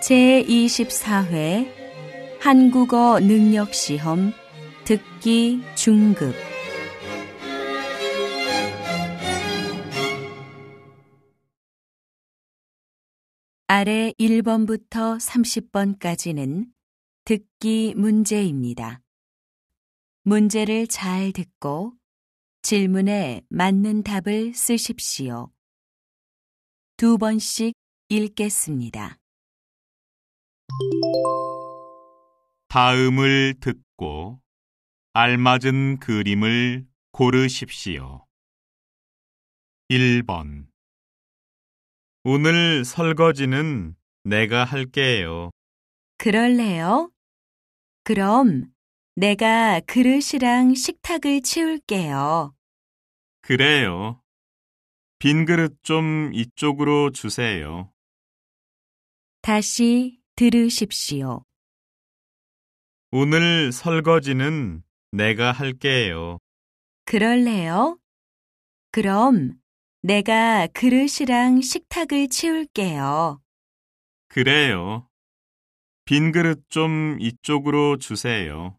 제24회 한국어 능력시험 듣기 중급 아래 1번부터 30번까지는 듣기 문제입니다. 문제를 잘 듣고 질문에 맞는 답을 쓰십시오. 2번씩 읽겠습니다. 다음을 듣고 알맞은 그림을 고르십시오. 1번. 오늘 설거지는 내가 할게요. 그럴래요? 그럼 내가 그릇이랑 식탁을 치울게요. 그래요. 빈 그릇 좀 이쪽으로 주세요. 다시 들으십시오. 오늘 설거지는 내가 할게요. 그럴래요? 그럼 내가 그릇이랑 식탁을 치울게요. 그래요. 빈 그릇 좀 이쪽으로 주세요.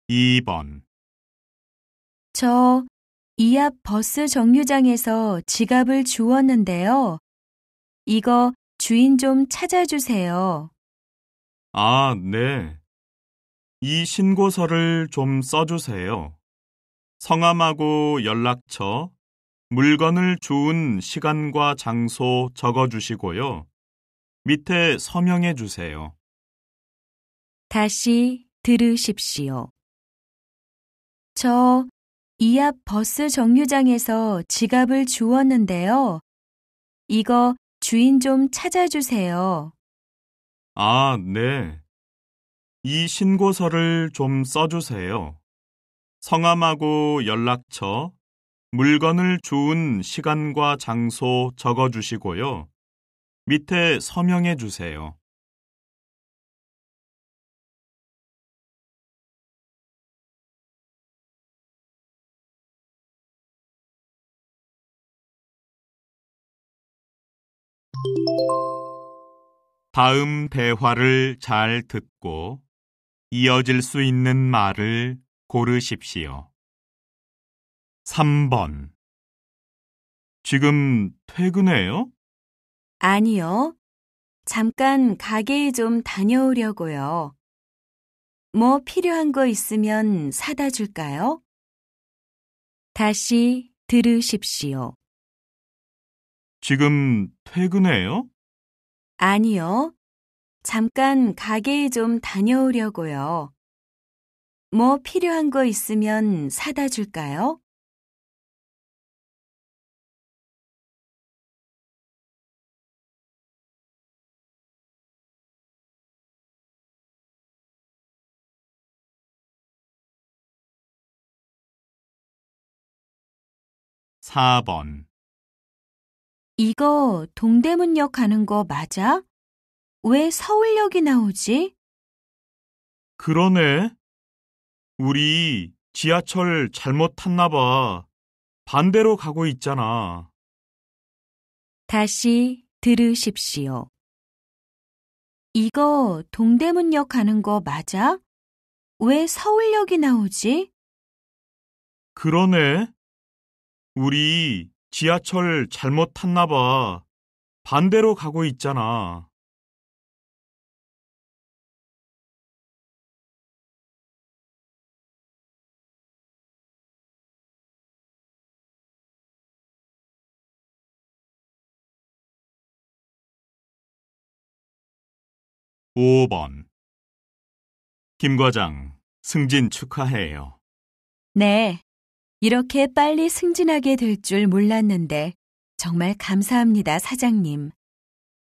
2번. 저 이 앞 버스 정류장에서 지갑을 주웠는데요. 이거 주인 좀 찾아주세요. 아, 네. 이 신고서를 좀 써주세요. 성함하고 연락처, 물건을 주운 시간과 장소 적어주시고요. 밑에 서명해 주세요. 다시 들으십시오. 저 이 앞 버스 정류장에서 지갑을 주웠는데요. 이거 주인 좀 찾아주세요. 아, 네. 이 신고서를 좀 써주세요. 성함하고 연락처, 물건을 주운 시간과 장소 적어주시고요. 밑에 서명해 주세요. '다음 대화를 잘 듣고 이어질 수 있는 말을 고르십시오. 3번. 지금 퇴근해요? 아니요. 잠깐 가게에 좀 다녀오려고요. 뭐 필요한 거 있으면 사다 줄까요? 다시 들으십시오. 지금 퇴근해요? 아니요. 잠깐 가게에 좀 다녀오려고요. 뭐 필요한 거 있으면 사다 줄까요? 4번. 이거 동대문역 가는 거 맞아? 왜 서울역이 나오지? 그러네. 우리 지하철 잘못 탔나 봐. 반대로 가고 있잖아. 다시 들으십시오. 이거 동대문역 가는 거 맞아? 왜 서울역이 나오지? 그러네. 우리 지하철 잘못 탔나 봐. 반대로 가고 있잖아. 5번. 김 과장, 승진 축하해요. 네. 이렇게 빨리 승진하게 될 줄 몰랐는데 정말 감사합니다, 사장님.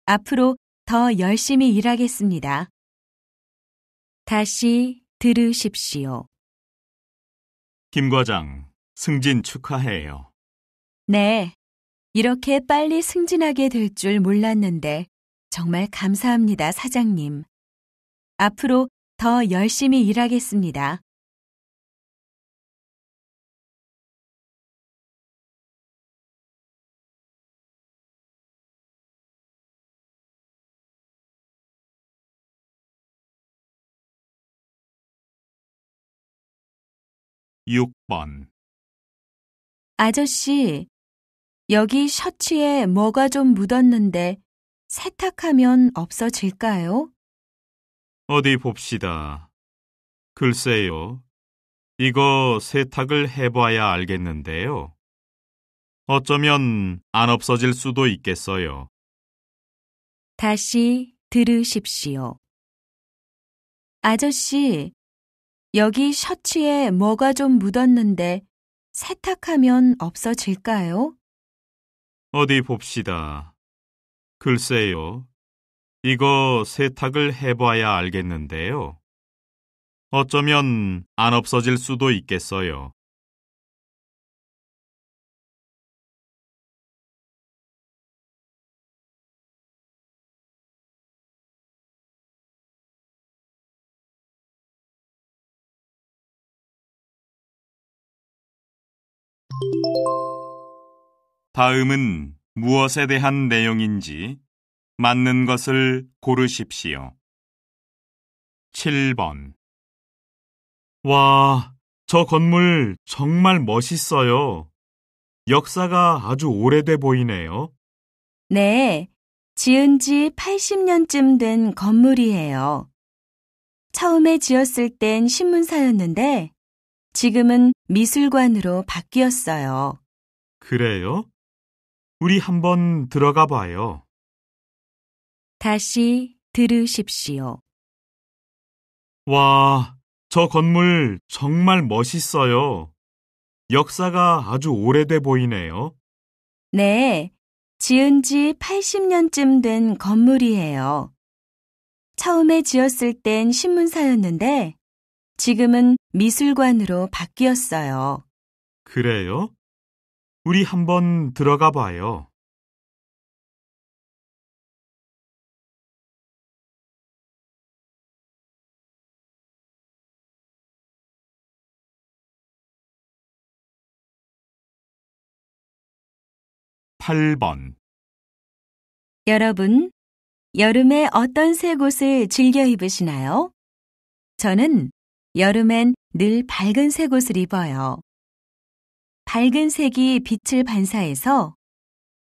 앞으로 더 열심히 일하겠습니다. 다시 들으십시오. 김 과장, 승진 축하해요. 네. 이렇게 빨리 승진하게 될 줄 몰랐는데 정말 감사합니다, 사장님. 앞으로 더 열심히 일하겠습니다. 6번. 아저씨, 여기 셔츠에 뭐가 좀 묻었는데 세탁하면 없어질까요? 어디 봅시다. 글쎄요. 이거 세탁을 해봐야 알겠는데요. 어쩌면 안 없어질 수도 있겠어요. 다시 들으십시오. 아저씨, 여기 셔츠에 뭐가 좀 묻었는데 세탁하면 없어질까요? 어디 봅시다. 글쎄요. 이거 세탁을 해봐야 알겠는데요. 어쩌면 안 없어질 수도 있겠어요. '다음은 무엇에 대한 내용인지 맞는 것을 고르십시오. 7번. 와, 저 건물 정말 멋있어요. 역사가 아주 오래돼 보이네요. 네, 지은 지 80년쯤 된 건물이에요. 처음에 지었을 땐 신문사였는데 지금은 미술관으로 바뀌었어요. 그래요? 우리 한번 들어가 봐요. 다시 들으십시오. 와, 저 건물 정말 멋있어요. 역사가 아주 오래돼 보이네요. 네, 지은 지 80년쯤 된 건물이에요. 처음에 지었을 땐 신문사였는데 지금은 미술관으로 바뀌었어요. 그래요? 우리 한번 들어가 봐요. 8번. 여러분, 여름에 어떤 색 옷을 즐겨 입으시나요? 저는 여름엔 늘 밝은 색 옷을 입어요. 밝은 색이 빛을 반사해서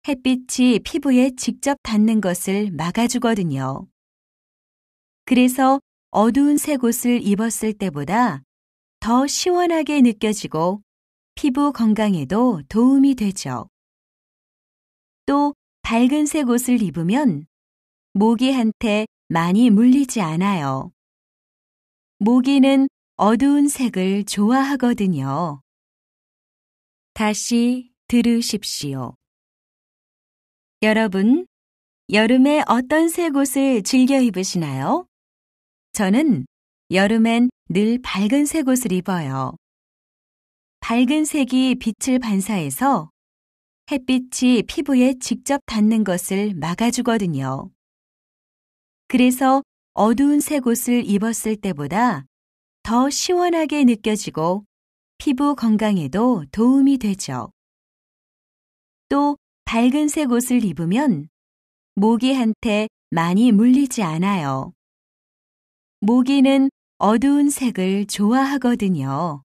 햇빛이 피부에 직접 닿는 것을 막아주거든요. 그래서 어두운 색 옷을 입었을 때보다 더 시원하게 느껴지고 피부 건강에도 도움이 되죠. 또 밝은 색 옷을 입으면 모기한테 많이 물리지 않아요. 모기는 어두운 색을 좋아하거든요. 다시 들으십시오. 여러분, 여름에 어떤 색 옷을 즐겨 입으시나요? 저는 여름엔 늘 밝은 색 옷을 입어요. 밝은 색이 빛을 반사해서 햇빛이 피부에 직접 닿는 것을 막아주거든요. 그래서 어두운 색 옷을 입었을 때보다 더 시원하게 느껴지고 피부 건강에도 도움이 되죠. 또 밝은 색 옷을 입으면 모기한테 많이 물리지 않아요. 모기는 어두운 색을 좋아하거든요.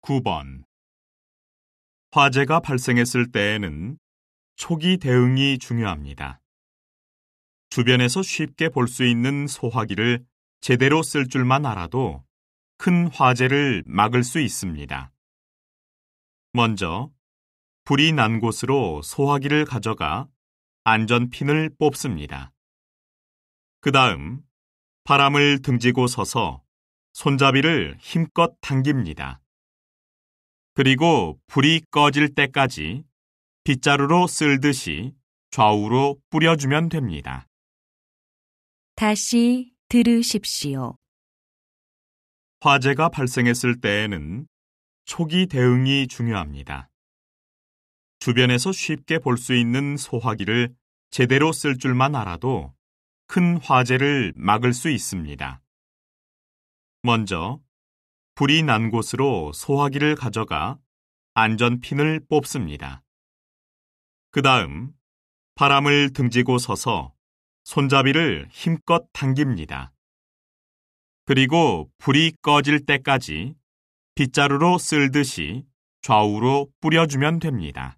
9번. 화재가 발생했을 때에는 초기 대응이 중요합니다. 주변에서 쉽게 볼 수 있는 소화기를 제대로 쓸 줄만 알아도 큰 화재를 막을 수 있습니다. 먼저 불이 난 곳으로 소화기를 가져가 안전핀을 뽑습니다. 그 다음 바람을 등지고 서서 손잡이를 힘껏 당깁니다. 그리고 불이 꺼질 때까지 빗자루로 쓸듯이 좌우로 뿌려주면 됩니다. 다시 들으십시오. 화재가 발생했을 때에는 초기 대응이 중요합니다. 주변에서 쉽게 볼 수 있는 소화기를 제대로 쓸 줄만 알아도 큰 화재를 막을 수 있습니다. 먼저 불이 난 곳으로 소화기를 가져가 안전핀을 뽑습니다. 그 다음 바람을 등지고 서서 손잡이를 힘껏 당깁니다. 그리고 불이 꺼질 때까지 빗자루로 쓸듯이 좌우로 뿌려주면 됩니다.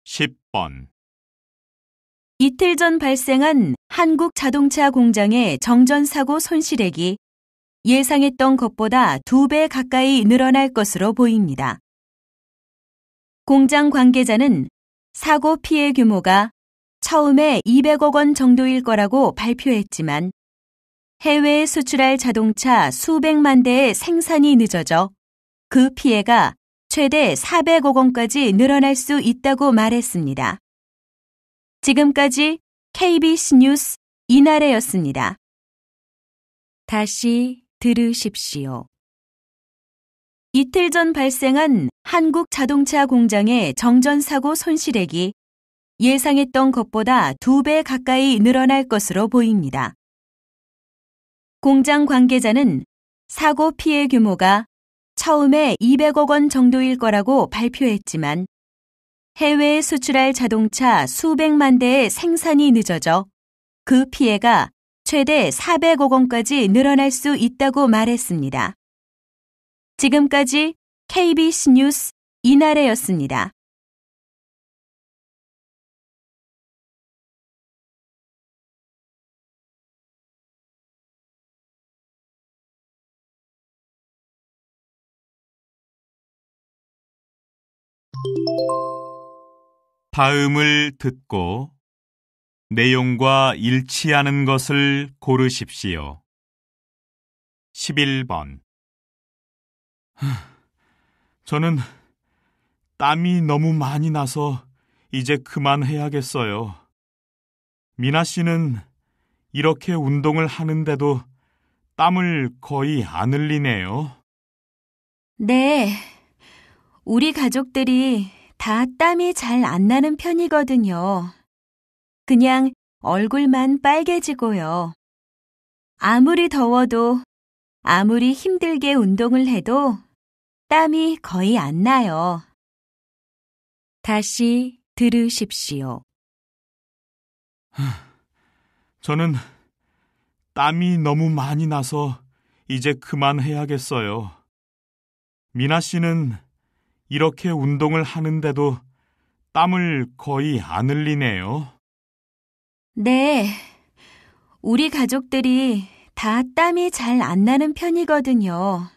(10번) 이틀 전 발생한 한국 자동차 공장의 정전사고 손실액이 예상했던 것보다 2배 가까이 늘어날 것으로 보입니다. 공장 관계자는 사고 피해 규모가 처음에 200억 원 정도일 거라고 발표했지만 해외에 수출할 자동차 수백만 대의 생산이 늦어져 그 피해가 최대 400억 원까지 늘어날 수 있다고 말했습니다. 지금까지 KBS 뉴스 이나래였습니다. 다시 들으십시오. 이틀 전 발생한 한국 자동차 공장의 정전사고 손실액이 예상했던 것보다 2배 가까이 늘어날 것으로 보입니다. 공장 관계자는 사고 피해 규모가 처음에 200억 원 정도일 거라고 발표했지만 해외에 수출할 자동차 수백만 대의 생산이 늦어져 그 피해가 최대 400억 원까지 늘어날 수 있다고 말했습니다. 지금까지 KBS 뉴스 이나래였습니다. 다음을 듣고 내용과 일치하는 것을 고르십시오. 11번 저는 땀이 너무 많이 나서 이제 그만해야겠어요. 미나 씨는 이렇게 운동을 하는데도 땀을 거의 안 흘리네요. 네, 우리 가족들이 다 땀이 잘 안 나는 편이거든요. 그냥 얼굴만 빨개지고요. 아무리 더워도 아무리 힘들게 운동을 해도 땀이 거의 안 나요. 다시 들으십시오. 저는 땀이 너무 많이 나서 이제 그만해야겠어요. 미나 씨는 이렇게 운동을 하는데도 땀을 거의 안 흘리네요. 네, 우리 가족들이 다 땀이 잘 안 나는 편이거든요.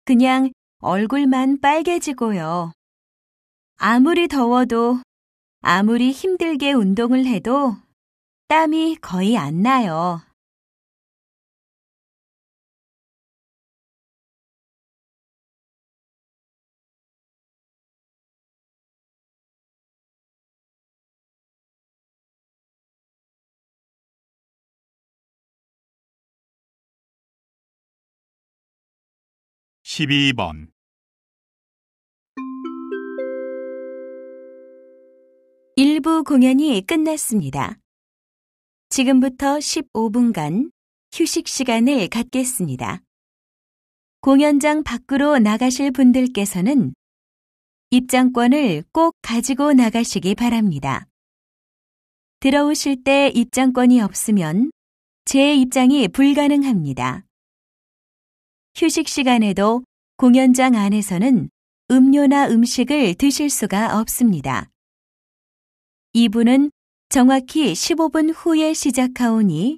그냥 얼굴만 빨개지고요. 아무리 더워도 아무리 힘들게 운동을 해도 땀이 거의 안 나요. (12번) 일부 공연이 끝났습니다. 지금부터 15분간 휴식 시간을 갖겠습니다. 공연장 밖으로 나가실 분들께서는 입장권을 꼭 가지고 나가시기 바랍니다. 들어오실 때 입장권이 없으면 재입장이 불가능합니다. 휴식 시간에도 공연장 안에서는 음료나 음식을 드실 수가 없습니다. 2부는 정확히 15분 후에 시작하오니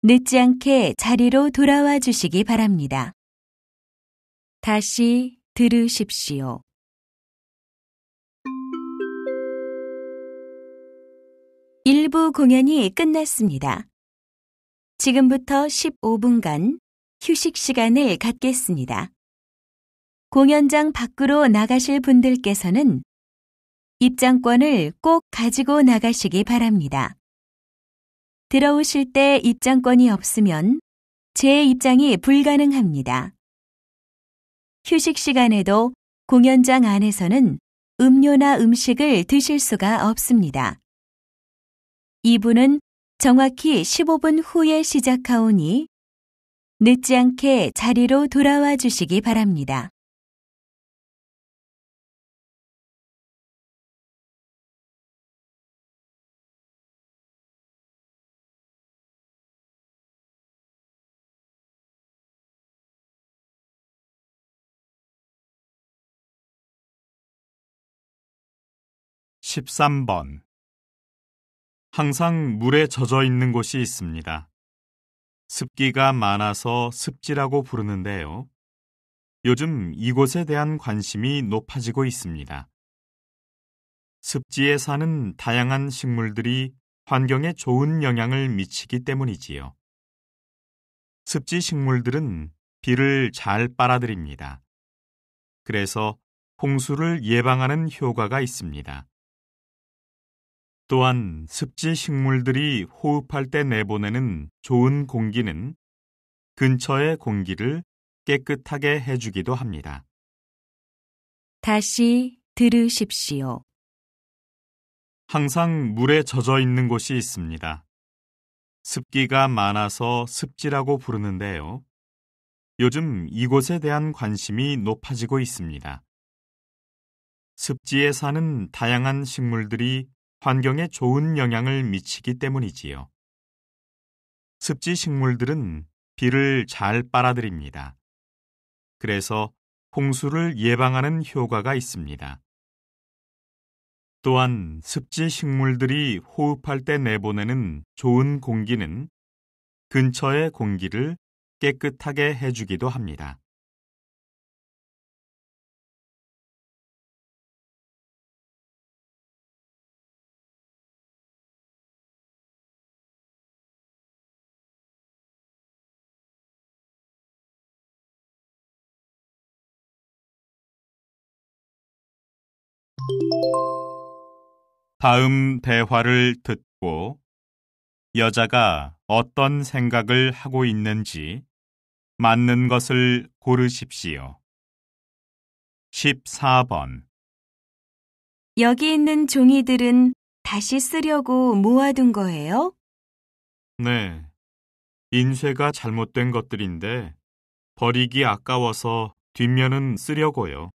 늦지 않게 자리로 돌아와 주시기 바랍니다. 다시 들으십시오. 일부 공연이 끝났습니다. 지금부터 15분간 휴식 시간을 갖겠습니다. 공연장 밖으로 나가실 분들께서는 입장권을 꼭 가지고 나가시기 바랍니다. 들어오실 때 입장권이 없으면 재입장이 불가능합니다. 휴식 시간에도 공연장 안에서는 음료나 음식을 드실 수가 없습니다. 2부는 정확히 15분 후에 시작하오니 늦지 않게 자리로 돌아와 주시기 바랍니다. (13번) 항상 물에 젖어 있는 곳이 있습니다. 습기가 많아서 습지라고 부르는데요. 요즘 이곳에 대한 관심이 높아지고 있습니다. 습지에 사는 다양한 식물들이 환경에 좋은 영향을 미치기 때문이지요. 습지 식물들은 비를 잘 빨아들입니다. 그래서 홍수를 예방하는 효과가 있습니다. 또한 습지 식물들이 호흡할 때 내보내는 좋은 공기는 근처의 공기를 깨끗하게 해주기도 합니다. 다시 들으십시오. 항상 물에 젖어 있는 곳이 있습니다. 습기가 많아서 습지라고 부르는데요. 요즘 이곳에 대한 관심이 높아지고 있습니다. 습지에 사는 다양한 식물들이 환경에 좋은 영향을 미치기 때문이지요. 습지 식물들은 비를 잘 빨아들입니다. 그래서 홍수를 예방하는 효과가 있습니다. 또한 습지 식물들이 호흡할 때 내보내는 좋은 공기는 근처의 공기를 깨끗하게 해주기도 합니다. 다음 대화를 듣고 여자가 어떤 생각을 하고 있는지 맞는 것을 고르십시오. 14번. 여기 있는 종이들은 다시 쓰려고 모아둔 거예요? 네. 인쇄가 잘못된 것들인데 버리기 아까워서 뒷면은 쓰려고요.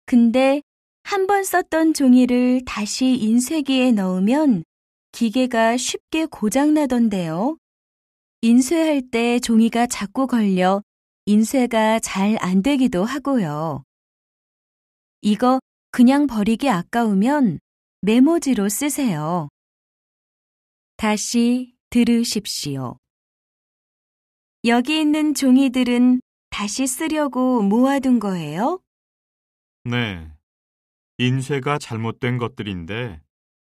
근데 한 번 썼던 종이를 다시 인쇄기에 넣으면 기계가 쉽게 고장나던데요. 인쇄할 때 종이가 자꾸 걸려 인쇄가 잘 안 되기도 하고요. 이거 그냥 버리기 아까우면 메모지로 쓰세요. 다시 들으십시오. 여기 있는 종이들은 다시 쓰려고 모아둔 거예요? 네. 인쇄가 잘못된 것들인데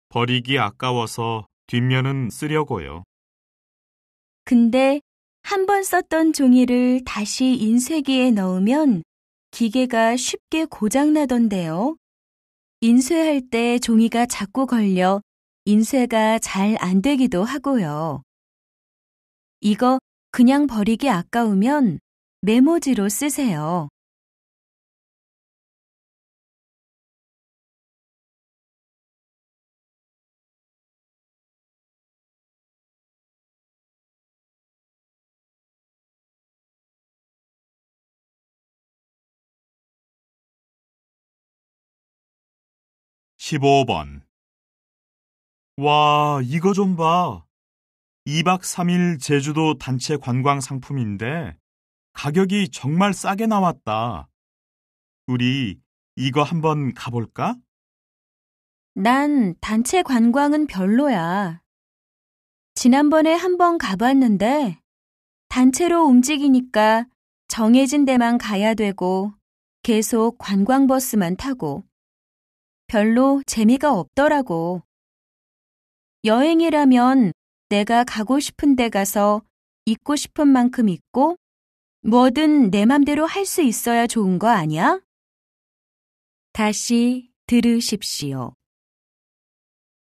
버리기 아까워서 뒷면은 쓰려고요. 근데 한 번 썼던 종이를 다시 인쇄기에 넣으면 기계가 쉽게 고장나던데요. 인쇄할 때 종이가 자꾸 걸려 인쇄가 잘 안 되기도 하고요. 이거 그냥 버리기 아까우면 메모지로 쓰세요. 15번. 와, 이거 좀 봐. 2박 3일 제주도 단체 관광 상품인데 가격이 정말 싸게 나왔다. 우리 이거 한번 가볼까? 난 단체 관광은 별로야. 지난번에 한번 가봤는데 단체로 움직이니까 정해진 데만 가야 되고 계속 관광버스만 타고 별로 재미가 없더라고. 여행이라면 내가 가고 싶은 데 가서 있고 싶은 만큼 있고 뭐든 내 맘대로 할 수 있어야 좋은 거 아니야? 다시 들으십시오.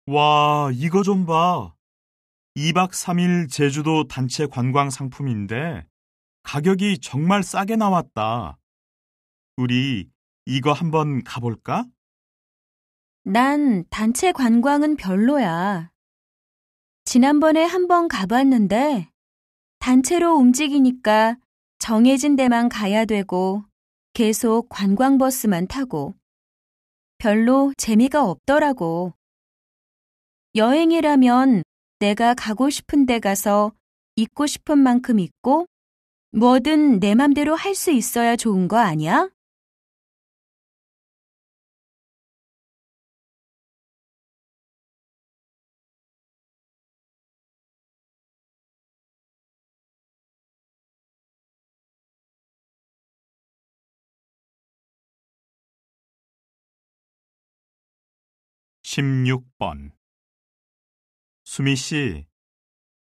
와, 이거 좀 봐. 2박 3일 제주도 단체 관광 상품인데 가격이 정말 싸게 나왔다. 우리 이거 한번 가볼까? 난 단체 관광은 별로야. 지난번에 한번 가봤는데 단체로 움직이니까 정해진 데만 가야 되고 계속 관광버스만 타고 별로 재미가 없더라고. 여행이라면 내가 가고 싶은 데 가서 있고 싶은 만큼 있고 뭐든 내 맘대로 할 수 있어야 좋은 거 아니야? 십육 번 수미 씨,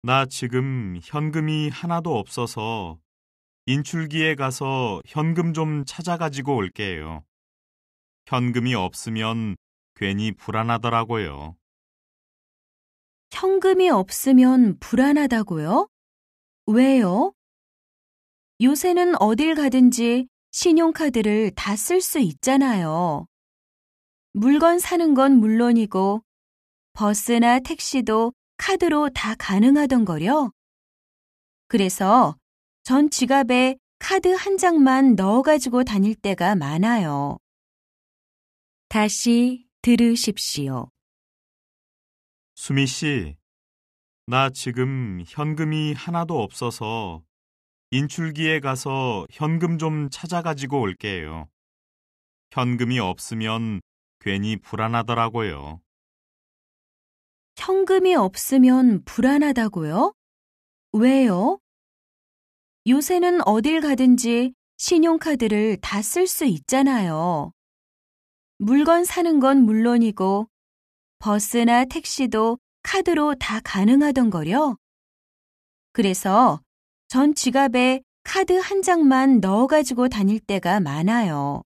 나 지금 현금이 하나도 없어서 인출기에 가서 현금 좀 찾아가지고 올게요. 현금이 없으면 괜히 불안하더라고요. 현금이 없으면 불안하다고요? 왜요? 요새는 어딜 가든지 신용카드를 다 쓸 수 있잖아요. 물건 사는 건 물론이고 버스나 택시도 카드로 다 가능하던 거려. 그래서 전 지갑에 카드 한 장만 넣어가지고 다닐 때가 많아요. 다시 들으십시오. 수미 씨, 나 지금 현금이 하나도 없어서 인출기에 가서 현금 좀 찾아가지고 올게요. 현금이 없으면 괜히 불안하더라고요. 현금이 없으면 불안하다고요? 왜요? 요새는 어딜 가든지 신용카드를 다 쓸 수 있잖아요. 물건 사는 건 물론이고 버스나 택시도 카드로 다 가능하던 거려. 그래서 전 지갑에 카드 한 장만 넣어가지고 다닐 때가 많아요.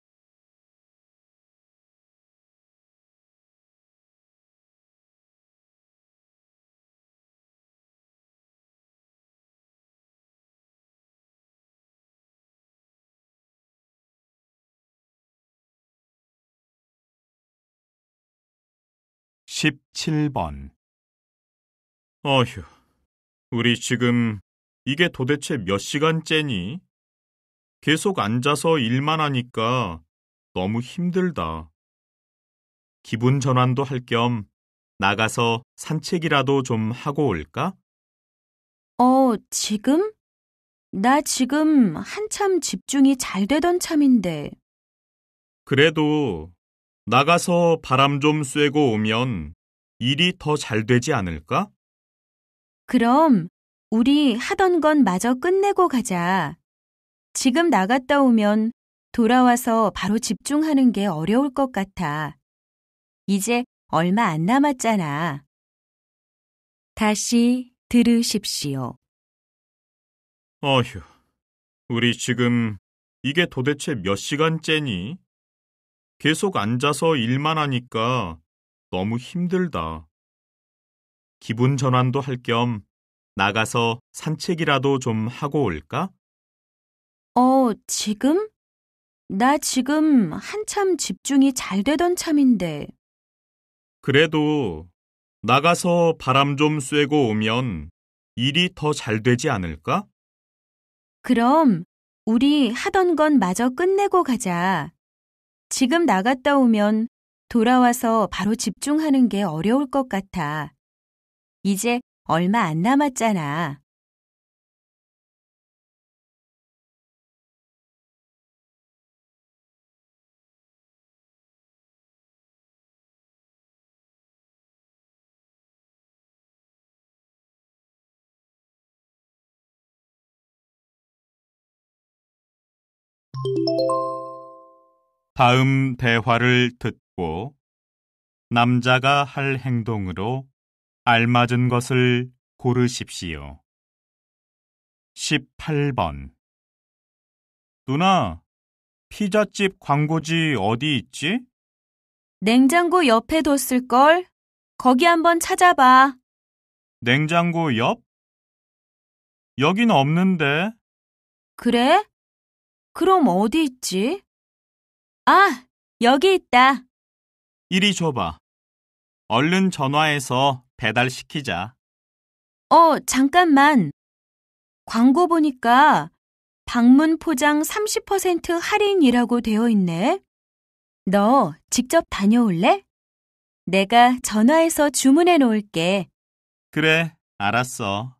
십칠 번 어휴, 우리 지금 이게 도대체 몇 시간째니? 계속 앉아서 일만 하니까 너무 힘들다. 기분 전환도 할 겸 나가서 산책이라도 좀 하고 올까? 지금? 나 지금 한참 집중이 잘 되던 참인데. 그래도 나가서 바람 좀 쐬고 오면 일이 더 잘 되지 않을까? 그럼 우리 하던 건 마저 끝내고 가자. 지금 나갔다 오면 돌아와서 바로 집중하는 게 어려울 것 같아. 이제 얼마 안 남았잖아. 다시 들으십시오. 어휴, 우리 지금 이게 도대체 몇 시간째니? 계속 앉아서 일만 하니까 너무 힘들다. 기분 전환도 할 겸 나가서 산책이라도 좀 하고 올까? 지금? 나 지금 한참 집중이 잘 되던 참인데. 그래도 나가서 바람 좀 쐬고 오면 일이 더 잘 되지 않을까? 그럼 우리 하던 건 마저 끝내고 가자. 지금 나갔다 오면 돌아와서 바로 집중하는 게 어려울 것 같아. 이제 얼마 안 남았잖아. 다음 대화를 듣고 남자가 할 행동으로 알맞은 것을 고르십시오. 18번. 누나, 피자집 광고지 어디 있지? 냉장고 옆에 뒀을걸? 거기 한번 찾아봐. 냉장고 옆? 여긴 없는데. 그래? 그럼 어디 있지? 아, 여기 있다. 이리 줘봐. 얼른 전화해서 배달시키자. 잠깐만. 광고 보니까 방문 포장 30% 할인이라고 되어 있네. 너 직접 다녀올래? 내가 전화해서 주문해 놓을게. 그래, 알았어.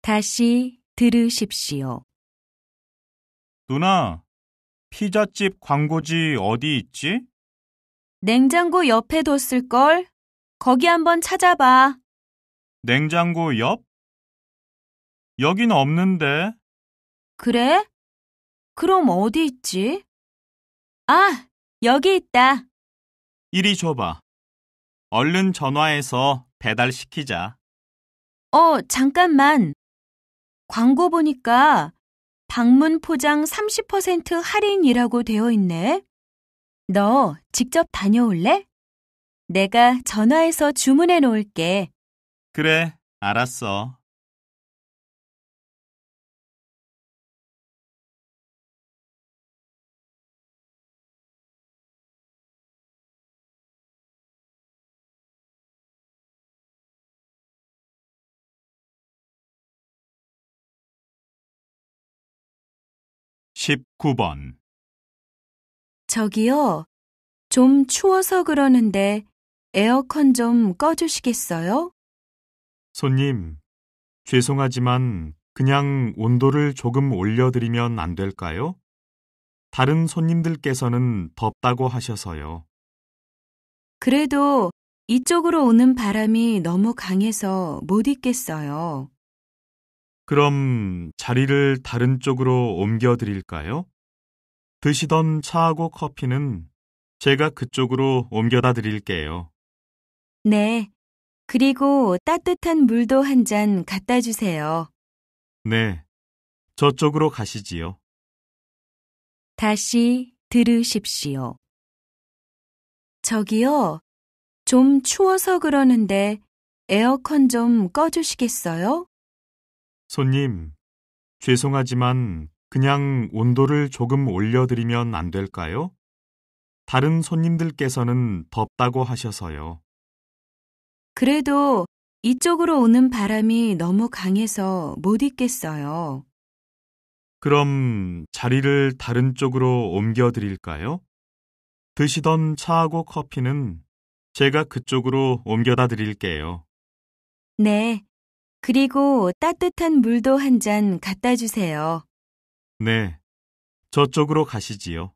다시 들으십시오. 누나, 피자집 광고지 어디 있지? 냉장고 옆에 뒀을걸? 거기 한번 찾아봐. 냉장고 옆? 여긴 없는데. 그래? 그럼 어디 있지? 아, 여기 있다. 이리 줘봐. 얼른 전화해서 배달시키자. 잠깐만. 광고 보니까 방문 포장 30% 할인이라고 되어 있네. 너 직접 다녀올래? 내가 전화해서 주문해 놓을게. 그래, 알았어. (19번) 저기요, 좀 추워서 그러는데 에어컨 좀 꺼주시겠어요? 손님, 죄송하지만 그냥 온도를 조금 올려드리면 안 될까요? 다른 손님들께서는 덥다고 하셔서요. 그래도 이쪽으로 오는 바람이 너무 강해서 못 있겠어요. 그럼 자리를 다른 쪽으로 옮겨드릴까요? 드시던 차하고 커피는 제가 그쪽으로 옮겨다 드릴게요. 네, 그리고 따뜻한 물도 한 잔 갖다 주세요. 네, 저쪽으로 가시지요. 다시 들으십시오. 저기요, 좀 추워서 그러는데 에어컨 좀 꺼주시겠어요? 손님, 죄송하지만 그냥 온도를 조금 올려드리면 안 될까요? 다른 손님들께서는 덥다고 하셔서요. 그래도 이쪽으로 오는 바람이 너무 강해서 못 있겠어요. 그럼 자리를 다른 쪽으로 옮겨드릴까요? 드시던 차하고 커피는 제가 그쪽으로 옮겨다 드릴게요. 네, 그리고 따뜻한 물도 한 잔 갖다 주세요. 네, 저쪽으로 가시지요.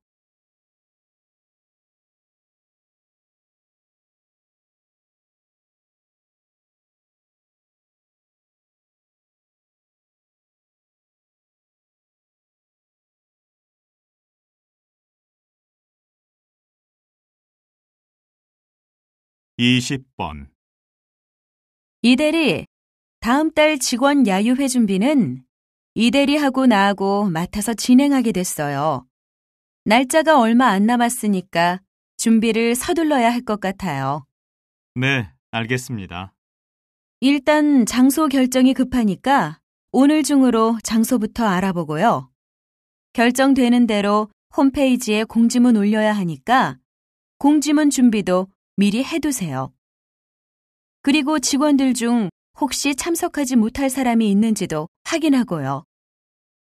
(20번) 이대리, 다음 달 직원 야유회 준비는 이대리하고 나하고 맡아서 진행하게 됐어요. 날짜가 얼마 안 남았으니까 준비를 서둘러야 할 것 같아요. 네, 알겠습니다. 일단 장소 결정이 급하니까 오늘 중으로 장소부터 알아보고요. 결정되는 대로 홈페이지에 공지문 올려야 하니까 공지문 준비도 미리 해두세요. 그리고 직원들 중 혹시 참석하지 못할 사람이 있는지도 확인하고요.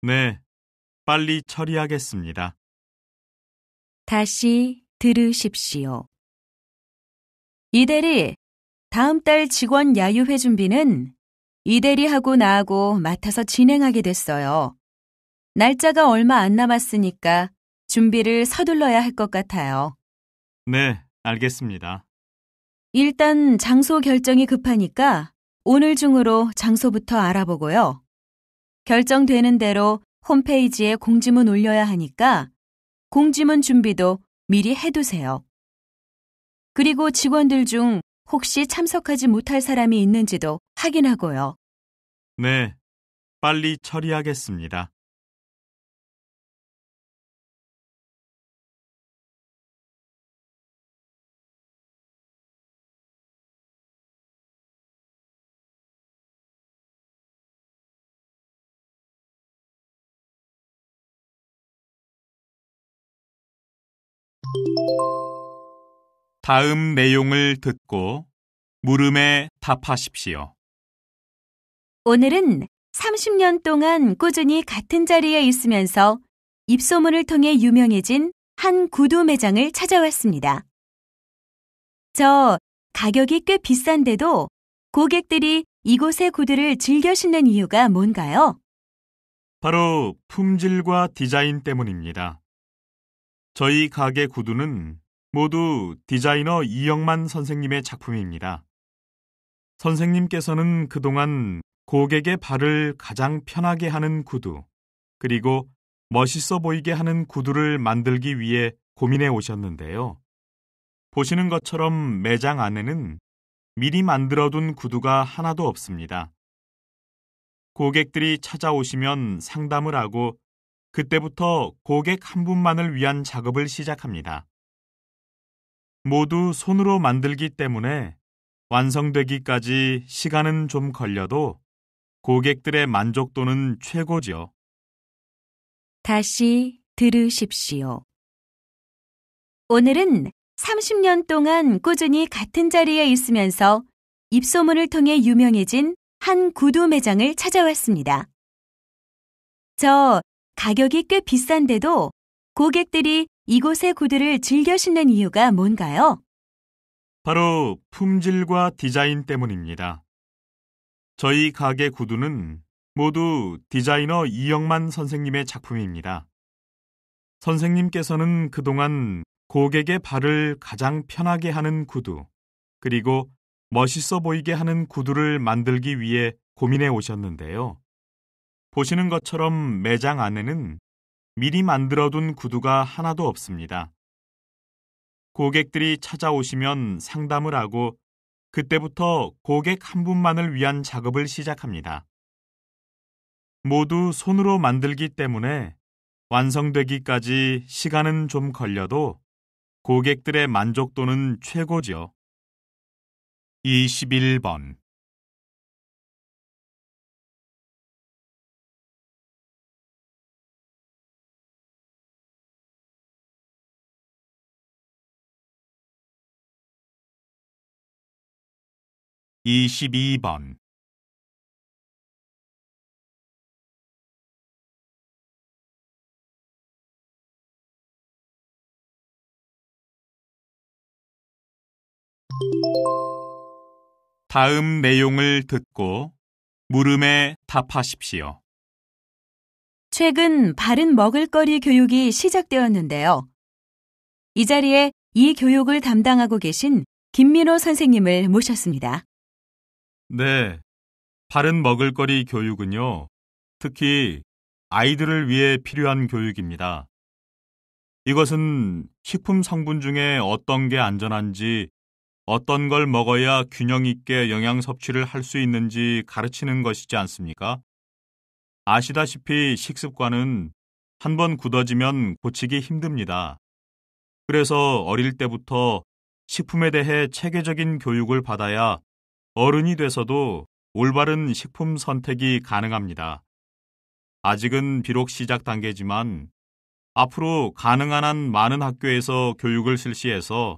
네, 빨리 처리하겠습니다. 다시 들으십시오. 이대리, 다음 달 직원 야유회 준비는 이대리하고 나하고 맡아서 진행하게 됐어요. 날짜가 얼마 안 남았으니까 준비를 서둘러야 할 것 같아요. 네, 알겠습니다. 일단 장소 결정이 급하니까 오늘 중으로 장소부터 알아보고요. 결정되는 대로 홈페이지에 공지문 올려야 하니까 공지문 준비도 미리 해두세요. 그리고 직원들 중 혹시 참석하지 못할 사람이 있는지도 확인하고요. 네, 빨리 처리하겠습니다. 다음 내용을 듣고 물음에 답하십시오. 오늘은 30년 동안 꾸준히 같은 자리에 있으면서 입소문을 통해 유명해진 한 구두 매장을 찾아왔습니다. 저 가격이 꽤 비싼데도 고객들이 이곳의 구두를 즐겨 신는 이유가 뭔가요? 바로 품질과 디자인 때문입니다. 저희 가게 구두는 모두 디자이너 이영만 선생님의 작품입니다. 선생님께서는 그동안 고객의 발을 가장 편하게 하는 구두, 그리고 멋있어 보이게 하는 구두를 만들기 위해 고민해 오셨는데요. 보시는 것처럼 매장 안에는 미리 만들어둔 구두가 하나도 없습니다. 고객들이 찾아오시면 상담을 하고 그때부터 고객 한 분만을 위한 작업을 시작합니다. 모두 손으로 만들기 때문에 완성되기까지 시간은 좀 걸려도 고객들의 만족도는 최고죠. 다시 들으십시오. 오늘은 30년 동안 꾸준히 같은 자리에 있으면서 입소문을 통해 유명해진 한 구두 매장을 찾아왔습니다. 저 가격이 꽤 비싼데도 고객들이 이곳의 구두를 즐겨 신는 이유가 뭔가요? 바로 품질과 디자인 때문입니다. 저희 가게 구두는 모두 디자이너 이영만 선생님의 작품입니다. 선생님께서는 그동안 고객의 발을 가장 편하게 하는 구두, 그리고 멋있어 보이게 하는 구두를 만들기 위해 고민해 오셨는데요. 보시는 것처럼 매장 안에는 미리 만들어둔 구두가 하나도 없습니다. 고객들이 찾아오시면 상담을 하고 그때부터 고객 한 분만을 위한 작업을 시작합니다. 모두 손으로 만들기 때문에 완성되기까지 시간은 좀 걸려도 고객들의 만족도는 최고죠. 21번 22번 다음 내용을 듣고 물음에 답하십시오. 최근 바른 먹을거리 교육이 시작되었는데요. 이 자리에 이 교육을 담당하고 계신 김민호 선생님을 모셨습니다. 네, 바른 먹을거리 교육은요, 특히 아이들을 위해 필요한 교육입니다. 이것은 식품 성분 중에 어떤 게 안전한지, 어떤 걸 먹어야 균형 있게 영양 섭취를 할 수 있는지 가르치는 것이지 않습니까? 아시다시피 식습관은 한번 굳어지면 고치기 힘듭니다. 그래서 어릴 때부터 식품에 대해 체계적인 교육을 받아야 어른이 돼서도 올바른 식품 선택이 가능합니다. 아직은 비록 시작 단계지만 앞으로 가능한 한 많은 학교에서 교육을 실시해서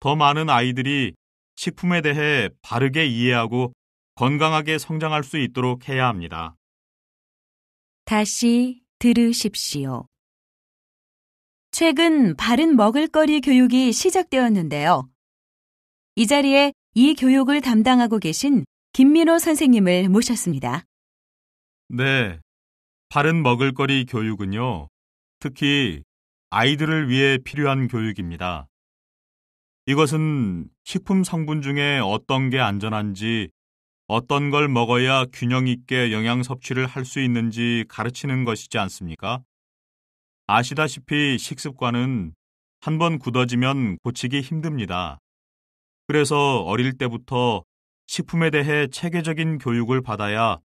더 많은 아이들이 식품에 대해 바르게 이해하고 건강하게 성장할 수 있도록 해야 합니다. 다시 들으십시오. 최근 바른 먹을거리 교육이 시작되었는데요. 이 자리에 이 교육을 담당하고 계신 김민호 선생님을 모셨습니다. 네, 바른 먹을거리 교육은요, 특히 아이들을 위해 필요한 교육입니다. 이것은 식품 성분 중에 어떤 게 안전한지, 어떤 걸 먹어야 균형 있게 영양 섭취를 할 수 있는지 가르치는 것이지 않습니까? 아시다시피 식습관은 한번 굳어지면 고치기 힘듭니다. 그래서 어릴 때부터 식품에 대해 체계적인 교육을 받아야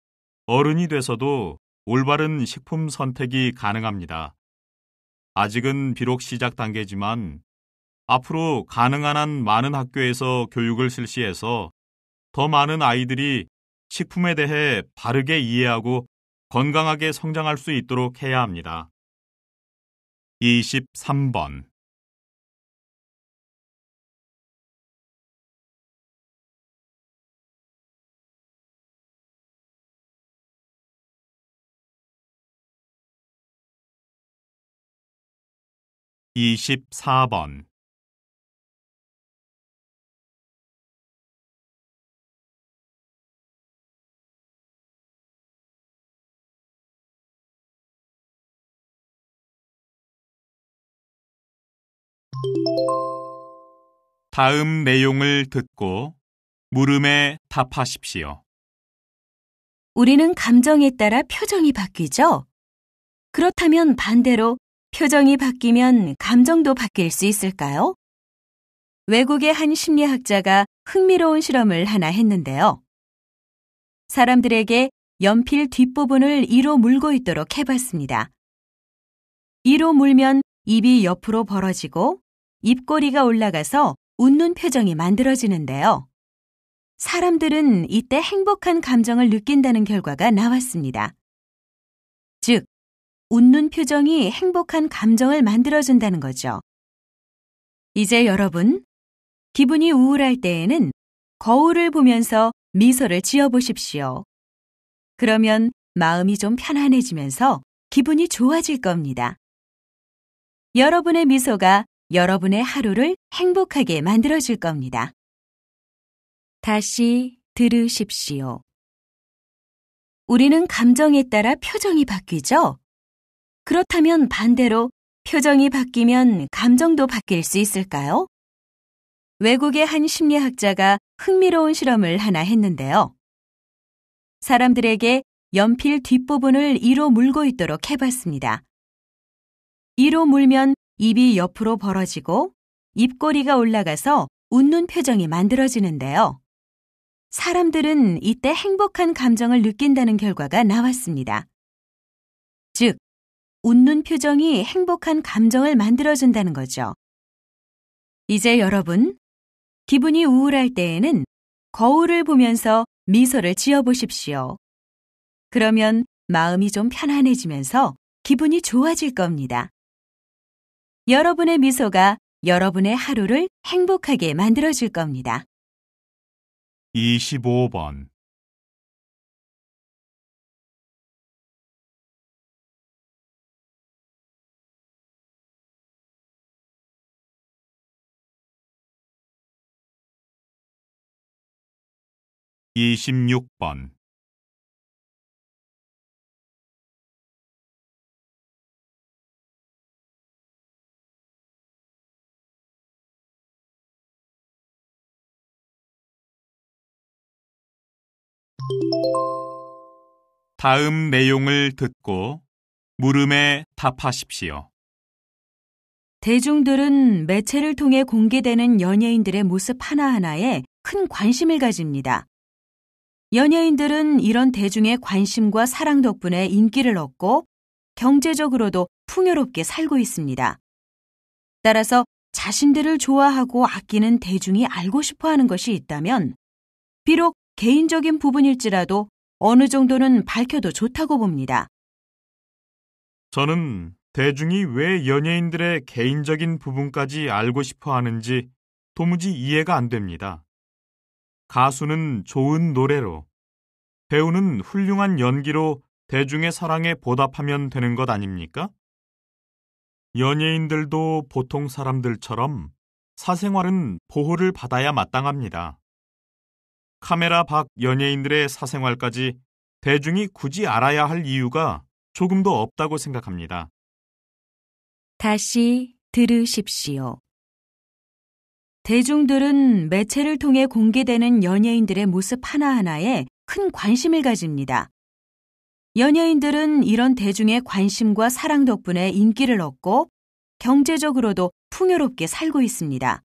어른이 돼서도 올바른 식품 선택이 가능합니다. 아직은 비록 시작 단계지만 앞으로 가능한 한 많은 학교에서 교육을 실시해서 더 많은 아이들이 식품에 대해 바르게 이해하고 건강하게 성장할 수 있도록 해야 합니다. 23번 24번 다음 내용을 듣고 물음에 답하십시오. 우리는 감정에 따라 표정이 바뀌죠? 그렇다면 반대로 표정이 바뀌면 감정도 바뀔 수 있을까요? 외국의 한 심리학자가 흥미로운 실험을 하나 했는데요. 사람들에게 연필 뒷부분을 이로 물고 있도록 해봤습니다. 이로 물면 입이 옆으로 벌어지고 입꼬리가 올라가서 웃는 표정이 만들어지는데요. 사람들은 이때 행복한 감정을 느낀다는 결과가 나왔습니다. 즉, 웃는 표정이 행복한 감정을 만들어준다는 거죠. 이제 여러분, 기분이 우울할 때에는 거울을 보면서 미소를 지어보십시오. 그러면 마음이 좀 편안해지면서 기분이 좋아질 겁니다. 여러분의 미소가 여러분의 하루를 행복하게 만들어줄 겁니다. 다시 들으십시오. 우리는 감정에 따라 표정이 바뀌죠? 그렇다면 반대로 표정이 바뀌면 감정도 바뀔 수 있을까요? 외국의 한 심리학자가 흥미로운 실험을 하나 했는데요. 사람들에게 연필 뒷부분을 이로 물고 있도록 해봤습니다. 이로 물면 입이 옆으로 벌어지고 입꼬리가 올라가서 웃는 표정이 만들어지는데요. 사람들은 이때 행복한 감정을 느낀다는 결과가 나왔습니다. 즉, 웃는 표정이 행복한 감정을 만들어준다는 거죠. 이제 여러분, 기분이 우울할 때에는 거울을 보면서 미소를 지어보십시오. 그러면 마음이 좀 편안해지면서 기분이 좋아질 겁니다. 여러분의 미소가 여러분의 하루를 행복하게 만들어줄 겁니다. 25번 26번 다음 내용을 듣고 물음에 답하십시오. 대중들은 매체를 통해 공개되는 연예인들의 모습 하나하나에 큰 관심을 가집니다. 연예인들은 이런 대중의 관심과 사랑 덕분에 인기를 얻고 경제적으로도 풍요롭게 살고 있습니다. 따라서 자신들을 좋아하고 아끼는 대중이 알고 싶어 하는 것이 있다면 비록 개인적인 부분일지라도 어느 정도는 밝혀도 좋다고 봅니다. 저는 대중이 왜 연예인들의 개인적인 부분까지 알고 싶어 하는지 도무지 이해가 안 됩니다. 가수는 좋은 노래로, 배우는 훌륭한 연기로 대중의 사랑에 보답하면 되는 것 아닙니까? 연예인들도 보통 사람들처럼 사생활은 보호를 받아야 마땅합니다. 카메라 밖 연예인들의 사생활까지 대중이 굳이 알아야 할 이유가 조금도 없다고 생각합니다. 다시 들으십시오. 대중들은 매체를 통해 공개되는 연예인들의 모습 하나하나에 큰 관심을 가집니다. 연예인들은 이런 대중의 관심과 사랑 덕분에 인기를 얻고 경제적으로도 풍요롭게 살고 있습니다.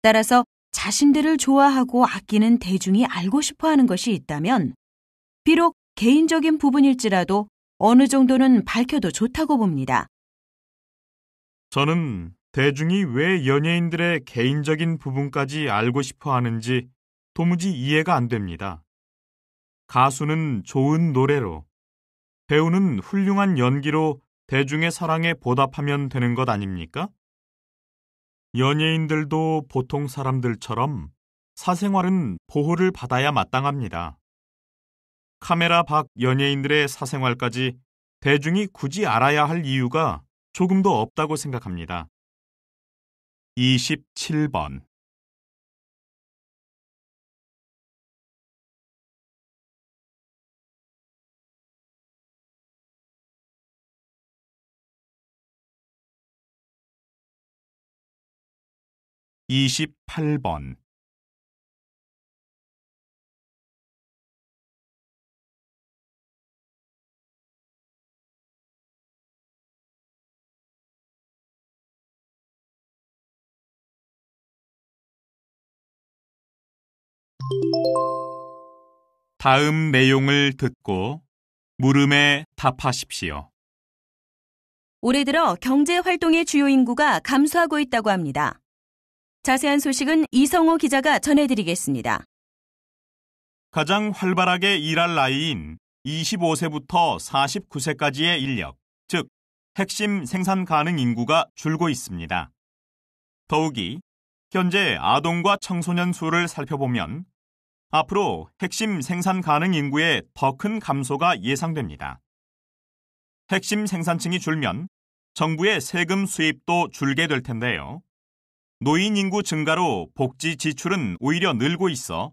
따라서 자신들을 좋아하고 아끼는 대중이 알고 싶어 하는 것이 있다면 비록 개인적인 부분일지라도 어느 정도는 밝혀도 좋다고 봅니다. 저는 대중이 왜 연예인들의 개인적인 부분까지 알고 싶어 하는지 도무지 이해가 안 됩니다. 가수는 좋은 노래로, 배우는 훌륭한 연기로 대중의 사랑에 보답하면 되는 것 아닙니까? 연예인들도 보통 사람들처럼 사생활은 보호를 받아야 마땅합니다. 카메라 밖 연예인들의 사생활까지 대중이 굳이 알아야 할 이유가 조금도 없다고 생각합니다. 27번. (28번) 다음 내용을 듣고 물음에 답하십시오. 올해 들어 경제 활동의 주요 인구가 감소하고 있다고 합니다. 자세한 소식은 이성호 기자가 전해드리겠습니다. 가장 활발하게 일할 나이인 25세부터 49세까지의 인력, 즉 핵심 생산 가능 인구가 줄고 있습니다. 더욱이 현재 아동과 청소년 수를 살펴보면 앞으로 핵심 생산 가능 인구의 더 큰 감소가 예상됩니다. 핵심 생산층이 줄면 정부의 세금 수입도 줄게 될 텐데요. 노인 인구 증가로 복지 지출은 오히려 늘고 있어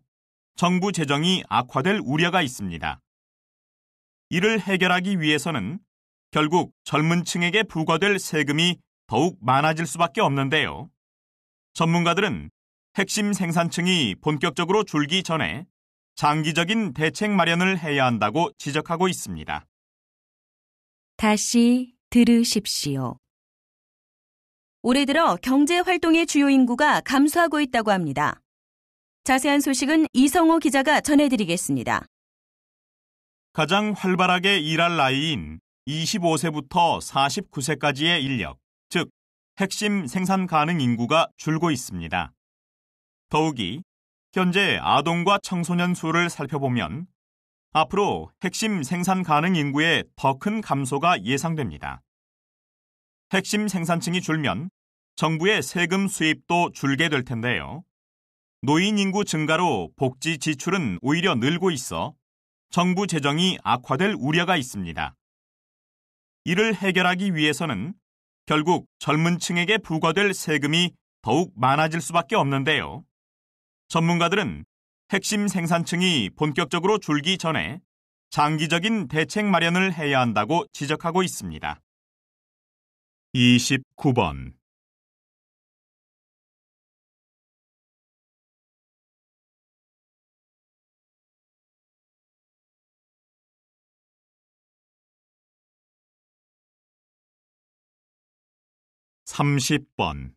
정부 재정이 악화될 우려가 있습니다. 이를 해결하기 위해서는 결국 젊은 층에게 부과될 세금이 더욱 많아질 수밖에 없는데요. 전문가들은 핵심 생산층이 본격적으로 줄기 전에 장기적인 대책 마련을 해야 한다고 지적하고 있습니다. 다시 들으십시오. 올해 들어 경제 활동의 주요 인구가 감소하고 있다고 합니다. 자세한 소식은 이성호 기자가 전해드리겠습니다. 가장 활발하게 일할 나이인 25세부터 49세까지의 인력, 즉 핵심 생산 가능 인구가 줄고 있습니다. 더욱이 현재 아동과 청소년 수를 살펴보면 앞으로 핵심 생산 가능 인구의 더 큰 감소가 예상됩니다. 핵심 생산층이 줄면 정부의 세금 수입도 줄게 될 텐데요. 노인 인구 증가로 복지 지출은 오히려 늘고 있어 정부 재정이 악화될 우려가 있습니다. 이를 해결하기 위해서는 결국 젊은 층에게 부과될 세금이 더욱 많아질 수밖에 없는데요. 전문가들은 핵심 생산층이 본격적으로 줄기 전에 장기적인 대책 마련을 해야 한다고 지적하고 있습니다. 29번. (30번)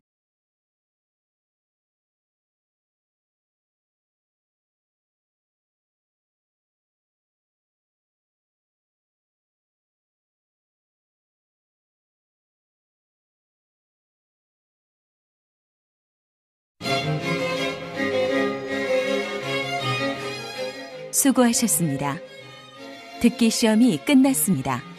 수고하셨습니다. 듣기 시험이 끝났습니다.